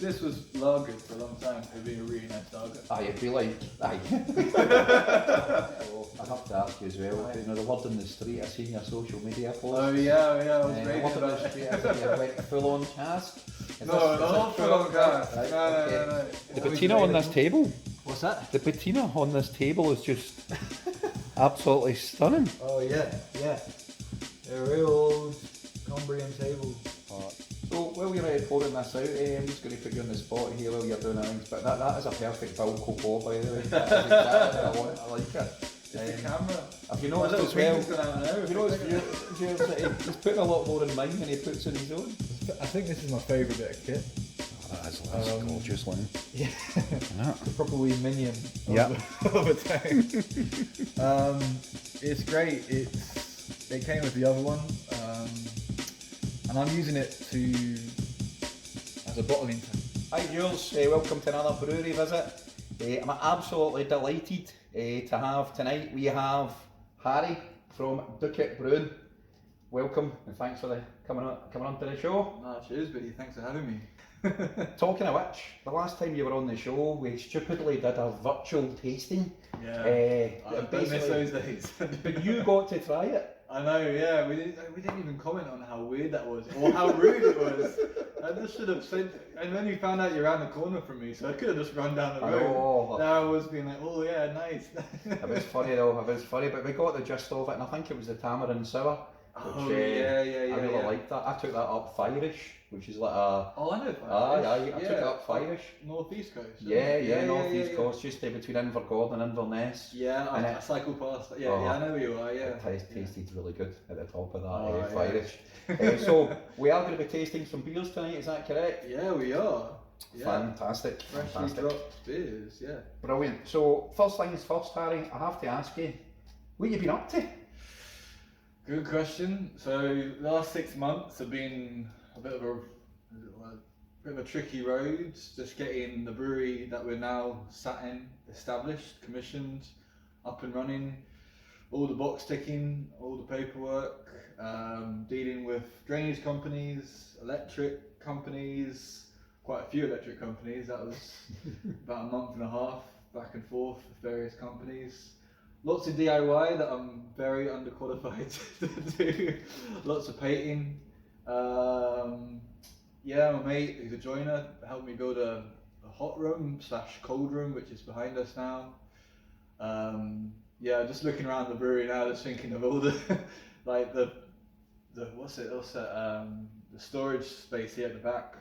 if this was lagered for a long time, it'd be a really nice lager. Aye, it'd be like, aye. I have to ask you as well, you know, the word in the street, I seen your social media posts. Oh yeah, I was The raving word in about the it. street, is it you went full on cask? No, not full on cask. Right, No. The patina on this table, What's that? the patina on this table is just absolutely stunning. Oh yeah. A real old Cumbrian table. So while you're pouring this out, I'm just going to put you on the spot here while you're doing things, but that is a perfect Bilko pour, by the way. That is exactly what I want. I like it. It's the camera. Have you noticed as well? Have you noticed he's putting a lot more in mine than he puts in his own? I think this is my favourite bit of kit. That's gorgeous, Lynn. Yeah. Yeah. The proper wee minion of a tank. It's great. It came with the other one, and I'm using it as a bottling tank. Hi Jules, welcome to another brewery visit. I'm absolutely delighted to have tonight. We have Harry from DOOKIT Brewing. Welcome and thanks for coming on to the show. No, cheers, buddy. Thanks for having me. Talking of which, the last time you were on the show, we stupidly did a virtual tasting. Yeah. I miss basically, those days. but you got to try it. I know, yeah. We didn't even comment on how weird that was or how rude it was. I just should have said. And then you found out you're around the corner from me, so I could have just run down the road. Oh. Now I was being like, oh yeah, nice. It was funny though. It was funny, but we got the gist of it, and I think it was the tamarind sour. Oh Which, yeah. I really liked that. I took that up Firish, which is like a. Oh, I know. Aye, I took it up Firish. Northeast coast. Yeah, Northeast coast, just between Invergordon and Inverness. Yeah, And I cycle past. Yeah, I know where you are. Yeah. It tasted really good at the top of that Oh, Firish. So we are going to be tasting some beers tonight. Is that correct? Yeah, we are. Yeah. Fantastic. Freshly dropped beers. Yeah. Brilliant. So first things first, Harry. I have to ask you, what have you been up to? Good question. So last 6 months have been a bit of a tricky road. Just getting the brewery that we're now sat in established, commissioned, up and running. All the box ticking, all the paperwork, dealing with drainage companies, electric companies, quite a few electric companies. That was about a month and a half back and forth with various companies. Lots of DIY that I'm very underqualified to do. Lots of painting. Yeah, my mate who's a joiner helped me build a hot room / cold room, which is behind us now. Yeah, just looking around the brewery now, just thinking of all the like the storage space here at the back.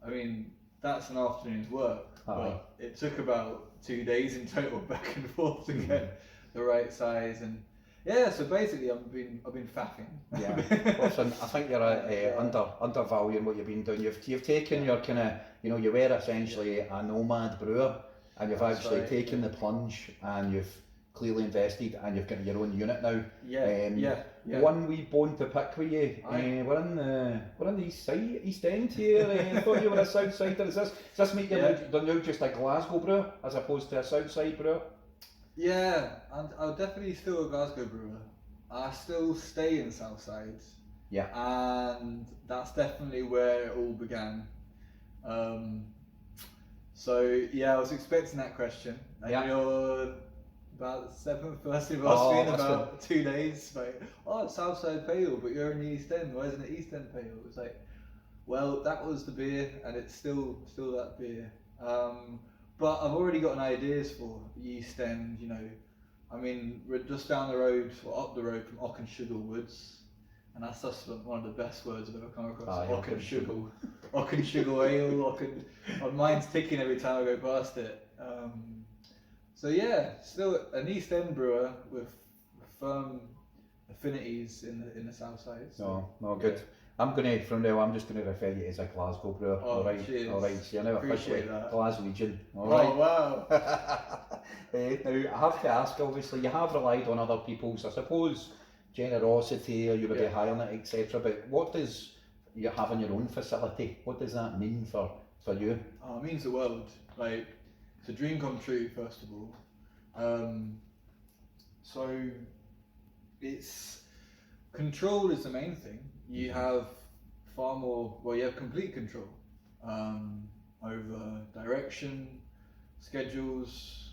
I mean, that's an afternoon's work, but it took about 2 days in total back and forth to get the right size. And yeah, so basically I've been faffing. Yeah, listen, I think you're undervaluing what you've been doing. You've taken your kind of, you were essentially a nomad brewer, and you've actually taken the plunge, and you've clearly invested, and you've got your own unit now. One wee bone to pick with you. We're in the East End here. I thought you were a South Sider. Does this make you now just a Glasgow brewer as opposed to a South Side brewer? Yeah, and I'm definitely still a Glasgow brewer. I still stay in Southside. Yeah. And that's definitely where it all began. So yeah, I was expecting that question. And you're about 7th person who asked me in about 2 days. Like, it's Southside Pale, but you're in the East End. Why isn't it East End Pale? It was like, well, that was the beer, and it's still that beer. But I've already got ideas for the East End, I mean, we're just down the road, or up the road from Auchenshuggle Woods, and that's just one of the best words I've ever come across. Auchenshuggle. Auchenshuggle ale, my mind's ticking every time I go past it. So yeah, still an East End brewer with firm affinities in the South Side. So, no, good. Yeah. From now I'm just going to refer you as a Glasgow brewer. Alright, so you're now officially Glaswegian. Alright. Oh wow. Now I have to ask, obviously you have relied on other people's, I suppose, generosity, or you would be hiring it, etc. But what does you having your own facility, what does that mean for you? Oh, it means the world. Like, it's a dream come true, first of all. So it's control is the main thing. You have you have complete control. over direction, schedules,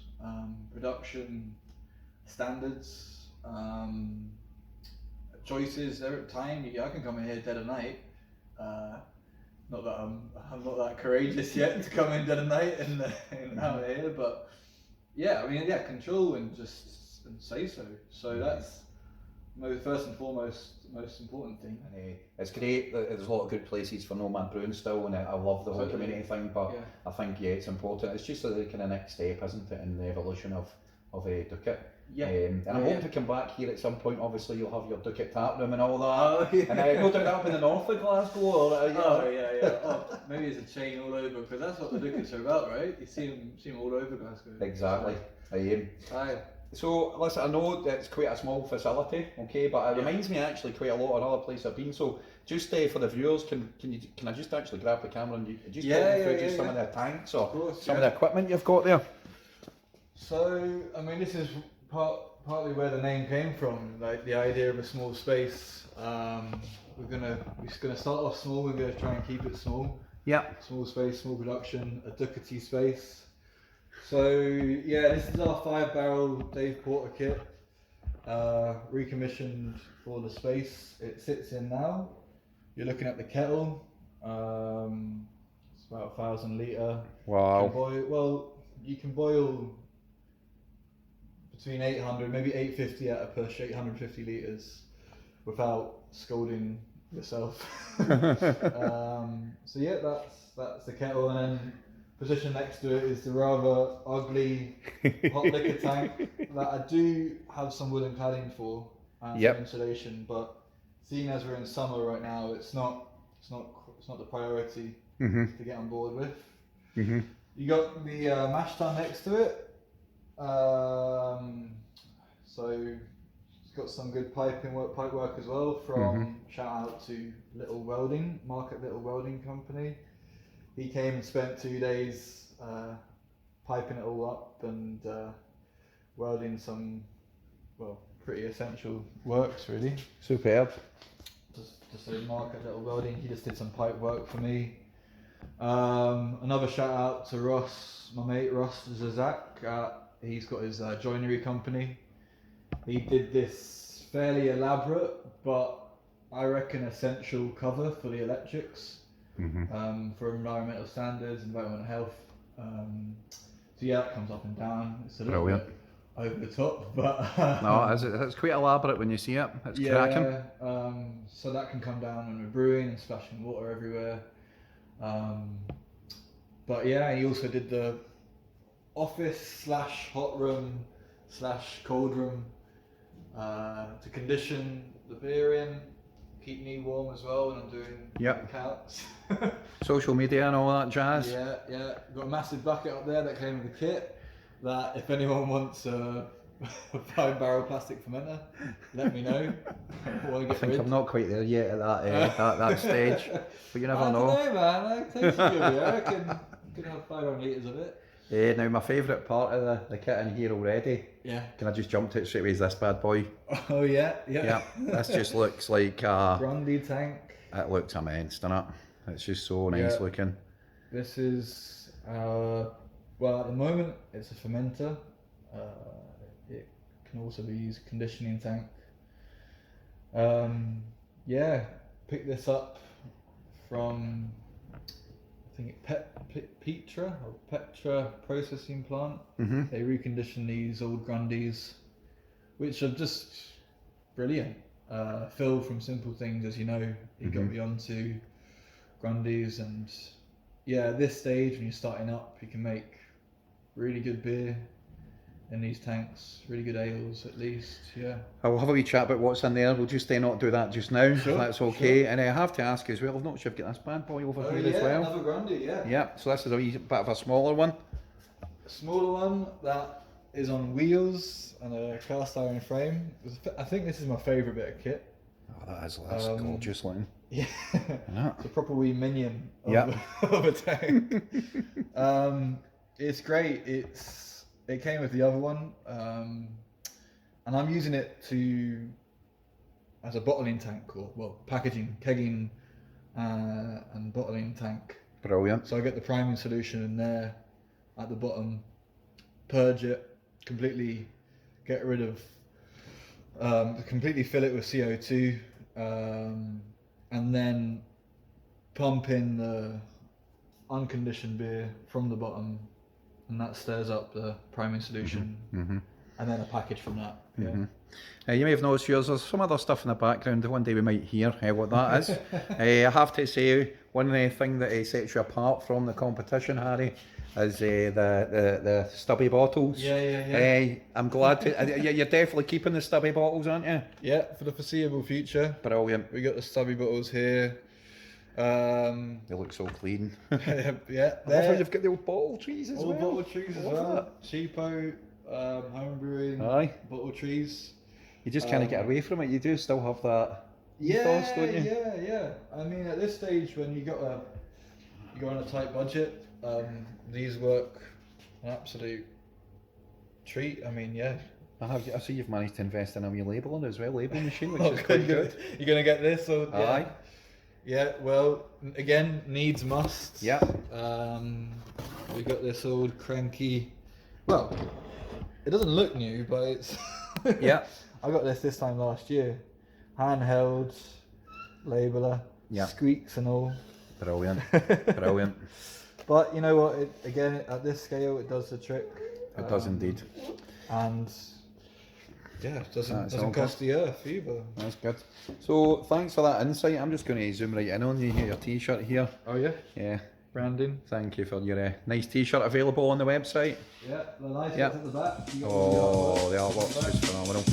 production standards, choices. Every time I can come in here dead of night. Not that I'm not that courageous yet to come in dead of night and out of here, but yeah, I mean, yeah, control and say so. So that's first and foremost most important thing. And it's great that there's a lot of good places for Nomad Brewing still, and I love the whole community thing, but I think it's important. It's just the kind of next step, isn't it, in the evolution of Doookit. Yeah. And I hope to come back here at some point. Obviously, you'll have your Doookit tap room and all that. And no doubt up in the north of Glasgow. Or, Oh, maybe it's a chain all over, because that's what the Dookits are about, right? You see them all over Glasgow. Exactly. Aye. So, listen, I know that it's quite a small facility, okay, but it reminds me actually quite a lot of other places I've been. So, just for the viewers, can I just actually grab the camera and you just talk me through some of the tanks or some of the equipment you've got there? So, I mean, this is partly where the name came from, like the idea of a small space. We're just gonna start off small. We're gonna try and keep it small. Yeah. Small space, small production, a Doookity space. So yeah, this is our 5-barrel Dave Porter kit, recommissioned for the space it sits in now. You're looking at the kettle. It's about 1,000 litre. Wow. You can boil between 800, maybe 850 at a push, 850 litres without scalding yourself. So yeah, that's the kettle, and then positioned next to it is the rather ugly hot liquor tank that I do have some wooden cladding for and some insulation, but seeing as we're in summer right now, it's not the priority to get on board with. You got the mash tun next to it. So it's got some good pipe work as well from shout out to Market Little Welding Company. He came and spent 2 days piping it all up and welding some pretty essential works really. Superb. Just a Market Little Welding. He just did some pipe work for me. Another shout out to Ross, my mate Ross Zazak. He's got his joinery company. He did this fairly elaborate, but I reckon essential cover for the electrics, for environmental standards, environmental health. So yeah, that comes up and down. It's a little bit over the top, but no, it's quite elaborate when you see it. It's cracking. So that can come down when we're brewing and splashing water everywhere. But yeah, he also did the office / hot room / cold room to condition the beer in, keep me warm as well when I'm doing counts. Social media and all that jazz. Yeah. Got a massive bucket up there that came with the kit. That if anyone wants a 5-barrel plastic fermenter, let me know. I think I'm not quite there yet at that stage, but you never know. I don't know, man. I taste good beer. I reckon could have 500 litres of it. Now my favourite part of the kit in here already. Yeah. Can I just jump to it straight away? Is this bad boy? Oh yeah. This just looks like a Grundy tank. It looks immense, doesn't it? It's just so nice looking. This is well, at the moment it's a fermenter. It can also be used as a conditioning tank. Picked this up from I think Petra processing plant. They recondition these old Grundys, which are just brilliant. Phil from Simple Things, as you know, he got me onto Grundys, and at this stage when you're starting up, you can make really good beer in these tanks, really good ales at least. I'll have a wee chat about what's in there. We'll just not do that just now, sure, if that's okay. Sure. And I have to ask as well, I've not sure if you've got this bad boy over here as well. Another Grundy, So this is a wee bit of a smaller one. A smaller one that is on wheels and a cast iron frame. I think this is my favourite bit of kit. Oh, that's gorgeous looking. Yeah. It's a proper wee minion of, of a tank. It's great. It came with the other one, and I'm using it as a bottling tank, or packaging, kegging, and bottling tank Brilliant. So I get the priming solution in there at the bottom, purge it, completely get rid of, completely fill it with CO2, and then pump in the unconditioned beer from the bottom, and that stirs up the priming solution, Mm-hmm. and then a package from that. Mm-hmm. You may have noticed there's some other stuff in the background. One day we might hear what that is. I have to say, one thing that sets you apart from the competition, Harry, is the stubby bottles. Yeah. I'm glad to. You're definitely keeping the stubby bottles, aren't you? Yeah, for the foreseeable future. Brilliant. We got the stubby bottles here. They look so clean. Yeah, I love how you've got the old bottle trees as all well. bottle trees as well. Cheapo, home brewing, Aye. bottle trees. You just can't get away from it. You do still have that ethos, don't you? Yeah. I mean, at this stage, when you go on a tight budget, these work an absolute treat. I mean, yeah. I see you've managed to invest in a wee labelling as well, labelling machine, which Oh, is quite good. You're gonna get this, or yeah. Aye. Yeah. Well, again, needs must. Yeah. We got this old cranky. Well, it doesn't look new, but it's. Yeah. I got this time last year. Handheld, labeler, squeaks and all. Brilliant. Brilliant. But you know what? Again, at this scale, it does the trick. It does indeed. And yeah, it doesn't all cost the earth either. That's good. So thanks for that insight. I'm just going to zoom right in on you. Your t-shirt here. Oh yeah? Yeah. Branding. Thank you for your nice t-shirt available on the website. Yeah, the nice bits at the back. Oh, the artwork's just phenomenal.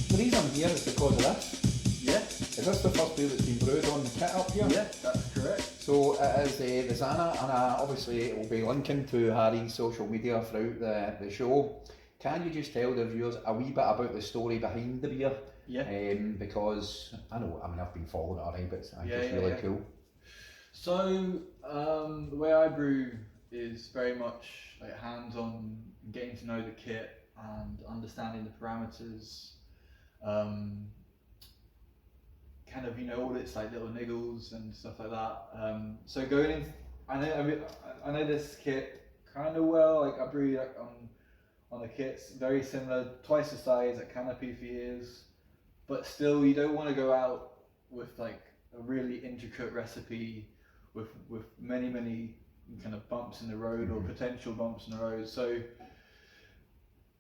The reason I'm here is because of this. Yeah. Is this the first beer that's been brewed on the kit up here? Yeah, that's correct. So it is the Zana, and obviously it will be linking to Harry's social media throughout the show. Can you just tell the viewers a wee bit about the story behind the beer? Yeah. Because I've been following it already, but I think it's really cool. So the way I brew is very much like hands-on, getting to know the kit and understanding the parameters. Kind of, all its like little niggles and stuff like that. So going in, I know this kit kind of well. Like I brew like on the kits, very similar, twice the size, at canopy for years. But still, you don't want to go out with like a really intricate recipe with many kind of bumps in the road or potential bumps in the road. So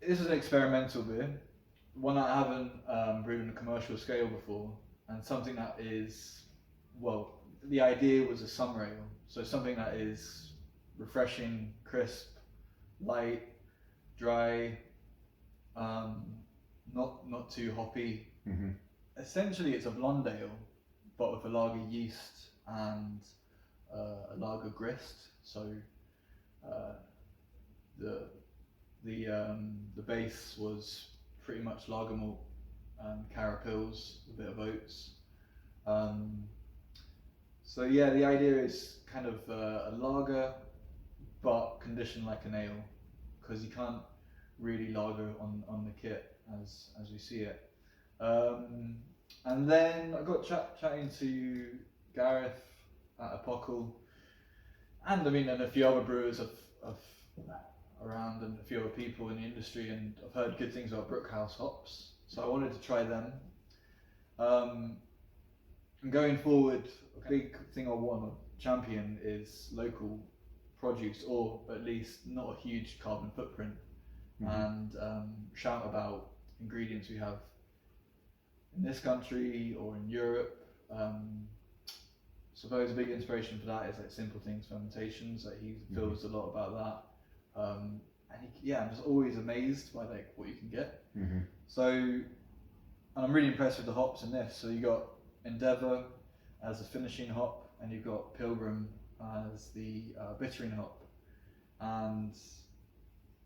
this is an experimental beer, one I haven't brewed on a commercial scale before, and something that is, well, the idea was a summer ale, so something that is refreshing, crisp, light, dry, not too hoppy. Mm-hmm. Essentially, it's a blonde ale, but with a lager yeast and a lager grist. So the base was pretty much lager malt and carapils, a bit of oats. So yeah, the idea is kind of a lager, but conditioned like an ale, because you can't really lager on the kit as we see it. And then I got chatting to Gareth at Apocal, and a few other brewers of around, and a few other people in the industry, and I've heard good things about Brookhouse hops, so I wanted to try them. And going forward, a big thing I want to champion is local produce, or at least not a huge carbon footprint, and shout about ingredients we have in this country or in Europe. Suppose a big inspiration for that is like Simple Things fermentations. Like he feels a lot about that, and I'm just always amazed by like what you can get. So, and I'm really impressed with the hops in this. So you got Endeavour as a finishing hop, and you've got Pilgrim as the bittering hop, and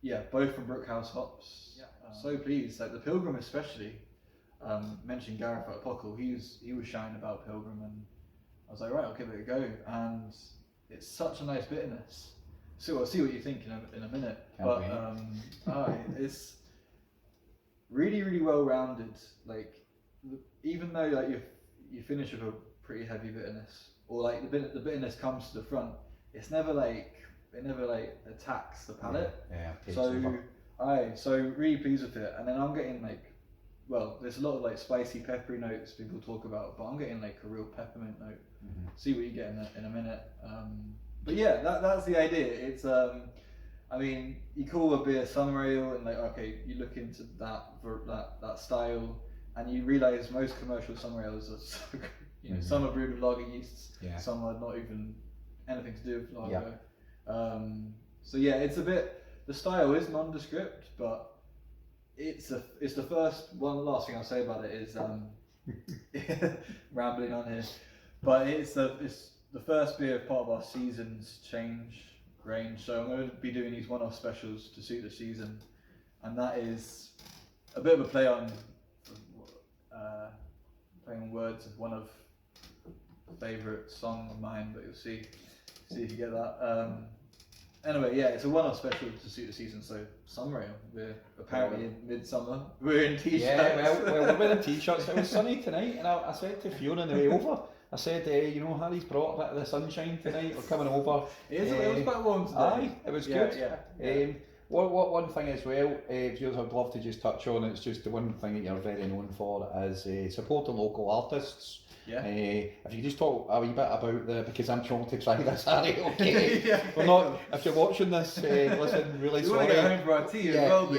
yeah, both from Brookhouse hops. So pleased, like the Pilgrim especially. Mentioned Gareth at Apocal, he was shouting about Pilgrim, and I was like, right, I'll give it a go, and it's such a nice bitterness. So I'll see what you think in a minute. It's really well rounded. Like, even though like you're you finish with a pretty heavy bitterness, or like the bitterness comes to the front. It's never like it never like attacks the palate. Yeah. So really pleased with it. And then I'm getting like, well, there's a lot of like spicy, peppery notes people talk about, but I'm getting like a real peppermint note. See what you get in a minute. But yeah, that's the idea. It's I mean, you call a beer summer ale, and like, okay, you look into that style, and you realise most commercial summer ales are so good. You know, some are brewed with lager yeasts, some are not even anything to do with lager. So yeah, it's a bit. The style is nondescript, but it's the first one. Last thing I'll say about it is rambling on here, but it's the first beer part of our season's change range. So I'm going to be doing these one-off specials to suit the season, and that is a bit of a play on words of one of the favourite song of mine, but you'll see if you get that. Anyway, yeah, it's a one-off special to suit the season. So summer ale, we're apparently in midsummer. We're in t-shirts. Yeah, well, we're wearing t-shirts. It was sunny tonight, and I said to Fiona on the way over, I said, you know, Harry's brought a bit of the sunshine tonight. We're coming over. It was quite warm today. Aye, it was good. Yeah. One thing as well, Jules, I'd love to just touch on, it's just the one thing that you're very known for is supporting local artists. Yeah. If you just talk a wee bit about because I'm trying to try this, Harry, okay? Yeah. We're not, if you're watching this, listen, really you sorry. Want to get home for our tea as well, we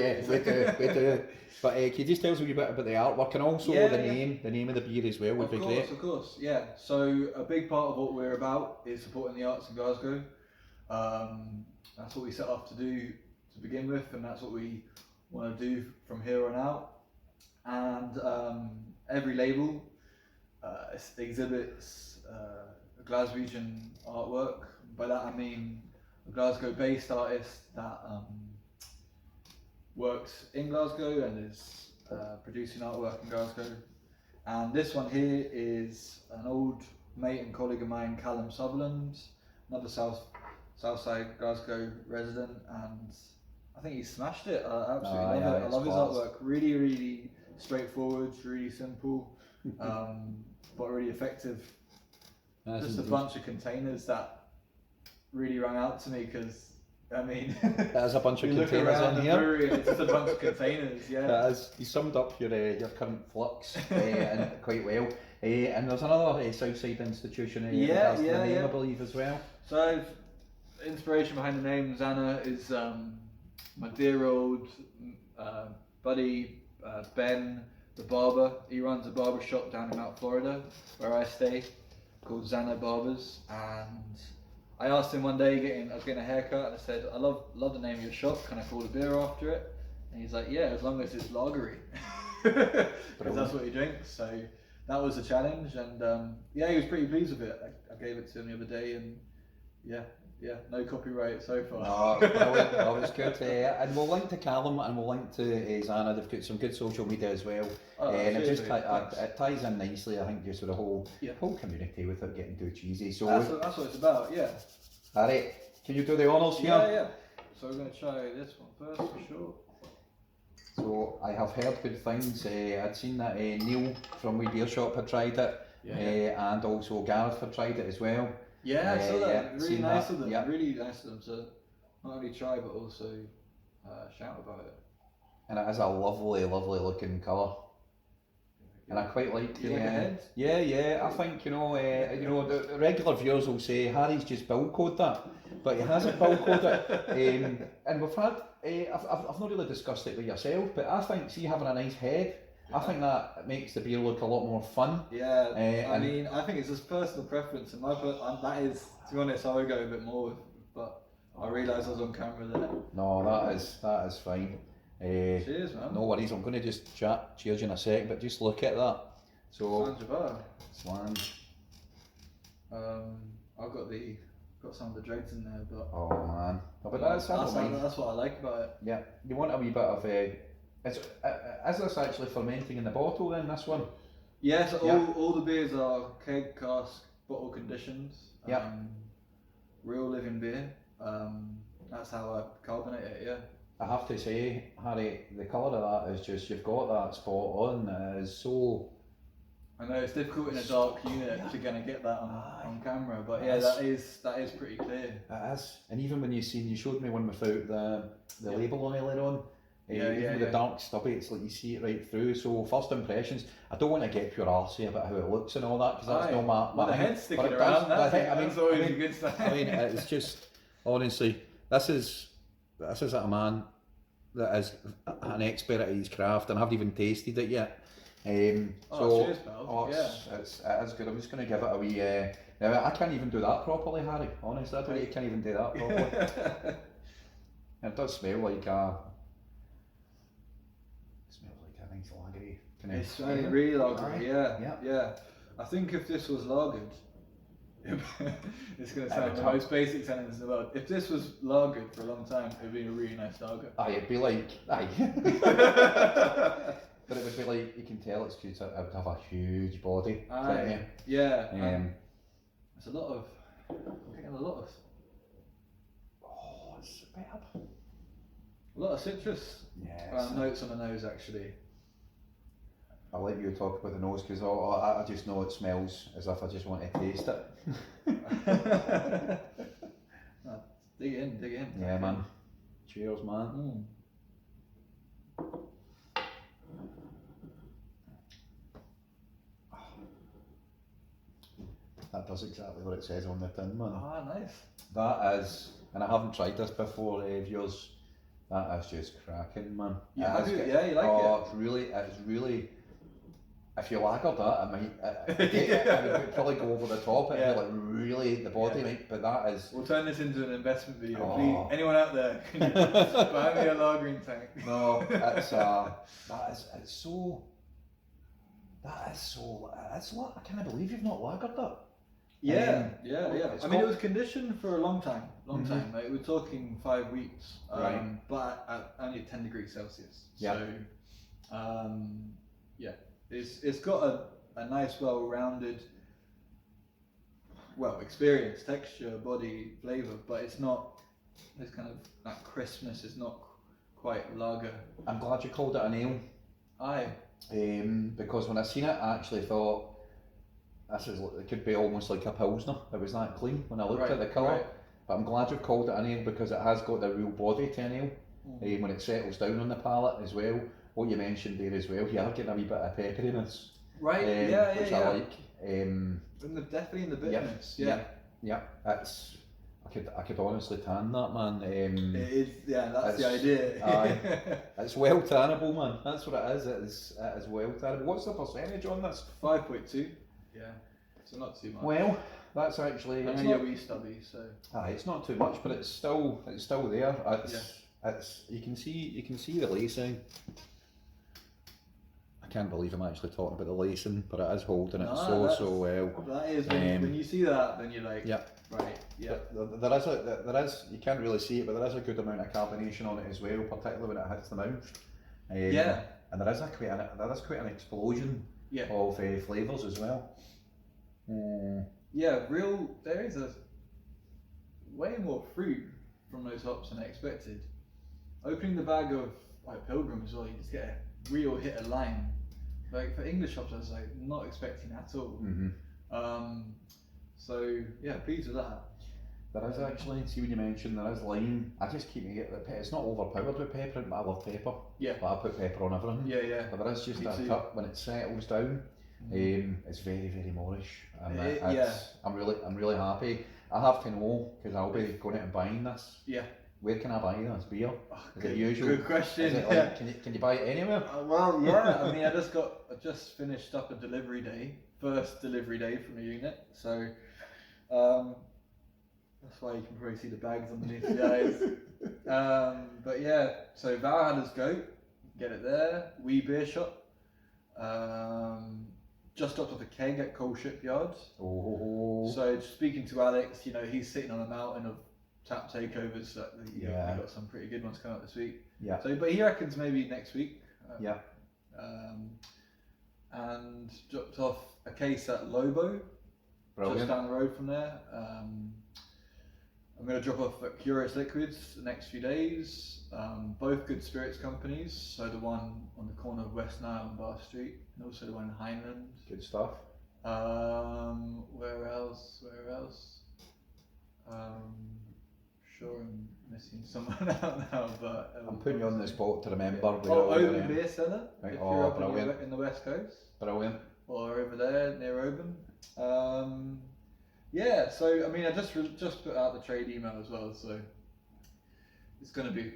do. But can you just tell us a wee bit about the artwork and also the name of the beer as well would be great. Of course, yeah. So a big part of what we're about is supporting the arts in Glasgow. That's what we set off to do to begin with, and that's what we want to do from here on out. And every label exhibits a Glaswegian artwork. By that I mean a Glasgow-based artist that works in Glasgow and is producing artwork in Glasgow. And this one here is an old mate and colleague of mine, Callum Sutherland, another Southside Glasgow resident, and I think he smashed it. I absolutely love it. I love his artwork. Really, really straightforward, really simple, but really effective. Nice. Just a bunch of containers that really rang out to me because, I mean, there's a bunch of you look containers around in the here. brewery and it's just a bunch of containers, yeah. You summed up your current flux and quite well. And there's another Southside institution the name, I believe, as well. So, inspiration behind the name Zana is my dear old buddy Ben, the barber. He runs a barber shop down in Mount Florida, where I stay, called Zana Barbers. And I asked him one day, I was getting a haircut, and I said, I love the name of your shop, can I call a beer after it? And he's like, yeah, as long as it's lagery. Because that's what he drinks. So that was a challenge, and he was pretty pleased with it. I gave it to him the other day, and yeah, no copyright so far. That was good. And we'll link to Callum and we'll link to Zana. They've got some good social media as well. And it just it ties in nicely, I think, just with the whole community without getting too cheesy. So that's what it's about, yeah. Alright, can you do the honours here? Yeah. So we're going to try this one first for sure. So I have heard good things. I'd seen that Neil from Wee Beer Shop had tried it, and also Gareth had tried it as well. Yeah, I saw that. Really nice of them. Yeah. Really nice of them to not only try but also shout about it. And it is a lovely, lovely looking colour. And I quite like you like a head? Yeah. I think the regular viewers will say Harry's just Bilko'd that, but he hasn't Bilko'd it. And we've had I've not really discussed it with yourself, but I think having a nice head, I think that makes the beer look a lot more fun. Yeah, I mean, I think it's just personal preference, and that is, to be honest, I would go a bit more, but I realised I was on camera there. No, that is fine. Cheers, man. No worries, I'm going to just cheers in a sec, but just look at that. So, Slange. I've got some of the dregs in there, but oh man, but that's what I like about it. Yeah, you want a wee bit of is this actually fermenting in the bottle then, this one? Yes, all the beers are keg, cask, bottle conditioned. Real living beer. That's how I carbonate it, yeah. I have to say, Harry, the colour of that is just, you've got that spot on, it is so I know it's difficult in a dark unit to kind of get that on camera, but yeah, that is pretty clear. It is, and even when you showed me one without the label on earlier on. Even with the dark stubby, it's like you see it right through. So first impressions, I don't want to get pure arsey about how it looks and all that, because that's not my the head's sticking around. That's always a good sign. I mean, it's just honestly, this is a man that is an expert at his craft, and I haven't even tasted it yet. Cheers, pal. It is good. I'm just going to give it a wee. Now, I can't even do that properly, Harry. Honestly, I don't think you can even do that properly. It does smell like a. Nice lagery. It's really lagery, yeah. I think if this was lagered, it's going to sound the most basic sentence in the world. If this was lagered for a long time, it would be a really nice lager. It'd be like, but it would be like, you can tell it's because it would have a huge body. Yeah. There's a lot of, I'm getting a lot of. Oh, it's superb. A lot of citrus notes on the nose, actually. I'll let you talk about the nose, because I just know it smells as if I just want to taste it. Dig in. Yeah, man. Cheers, man. That does exactly what it says on the tin, man. Nice. That is, and I haven't tried this before, viewers. That is just cracking, man. You like it? It's really. If you lager that, it would probably go over the top. It'd be like really the body, right? But that is. We'll turn this into an investment video. Please, anyone out there, can you buy me a lagering tank? No, it's it's so. That's what I can't believe you've not lagered that. Yeah. I mean, it was conditioned for a long time. Like, we're talking 5 weeks, but at only 10 degrees Celsius. Yeah. So, it's got a nice, well-rounded, experience, texture, body, flavour, but it's not. This kind of that crispness is not quite lager. I'm glad you called it an ale. Aye. Because when I seen it, I actually thought it could be almost like a pilsner. It was that clean when I looked at the colour. Right. But I'm glad you've called it an ale, because it has got the real body to an ale. When it settles down on the palate as well. What you mentioned there as well, you are getting a wee bit of pepperiness. Right. Which I like. Definitely in the bitterness. Yeah. It's. I could honestly tan that, man. It is. Yeah, that's the idea. It's well tannable, man. That's what it is. It is well tannable. What's the percentage on this? 5.2. Yeah. So not too much. Well, that's actually. I know you're wee stubby, so. It's not too much, but it's still there. It's you can see the lacing. I can't believe I'm actually talking about the lacing, but it is holding it so well. That is when you see that, then you're like, right, yeah. There is you can't really see it, but there is a good amount of carbonation on it as well, particularly when it hits the mouth. And there is quite an explosion of flavours as well. There is a way more fruit from those hops than I expected. Opening the bag of like Pilgrim as well, you just get a real hit of lime. Like for English hops, I was like not expecting at all. So yeah, pleased with that. There is actually, see when you mentioned there is lime, I just keep getting the pepper. It's not overpowered with pepper, but I love pepper. Yeah. But I put pepper on everything. Yeah. But there is just that cut when it settles down. It's very, very Moorish. I'm really happy. I have to know, because I'll be going out and buying this. Yeah. Where can I buy this beer? Is it usual? Good question. Is it like, can you buy it anywhere? Well, yeah. I mean, I just finished up a delivery day, first delivery day from a unit. So that's why you can probably see the bags underneath the eyes. But yeah, so Valhalla's Goat, get it there. Wee Beer Shop. Just dropped off a keg at Coal Shipyard. Oh. So speaking to Alex, he's sitting on a mountain of tap takeovers. We've got some pretty good ones coming up this week. Yeah. So, but he reckons maybe next week. And dropped off a case at Lobo, Brilliant. just down the road from there. I'm going to drop off at Curious Liquids the next few days. Both good spirits companies. So the one on the corner of West Nile and Bar Street, and also the one in Hindland. Good stuff. Where else? Sure, I'm missing someone out now, but I'm putting you on the spot to remember. Oban Beer Cellar. Right. If Oh, you're up brilliant. in the West Coast, Brilliant. or over there near Oban. Yeah, so I mean, I just put out the trade email as well, so it's going to be,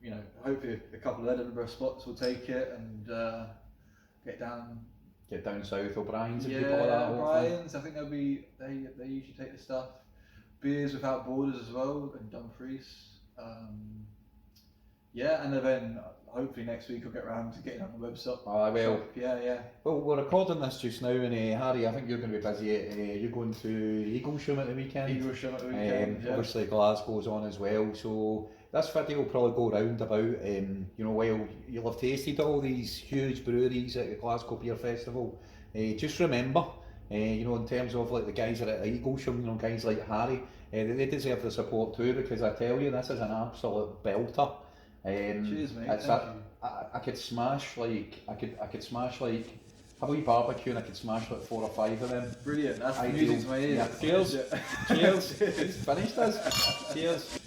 you know, hopefully a couple of Edinburgh spots will take it and get down south, O'Brien's and yeah, people like that. O'Brien's. I think they usually take the stuff. Beers Without Borders as well, and Dumfries. Yeah, and then hopefully next week I'll get around to getting on the website. Oh, I will. Yeah. Well, we're recording this just now, and Harry, I think you're going to be busy. You're going to Eaglesham at the weekend. Eaglesham at the weekend. Yeah. Obviously, Glasgow's on as well, so this video will probably go round about, you know, while you'll have tasted all these huge breweries at the Glasgow Beer Festival. Just remember, you know, in terms of like the guys that are at Eaglesham, you know, guys like Harry, they deserve the support too, because I tell you, this is an absolute belter. Cheers, mate. I could smash like I could smash like a wee barbecue, and I could smash like 4 or 5 of them. Brilliant. That's music to my ears. Yeah. Cheers. Cheers. Finished us. Cheers.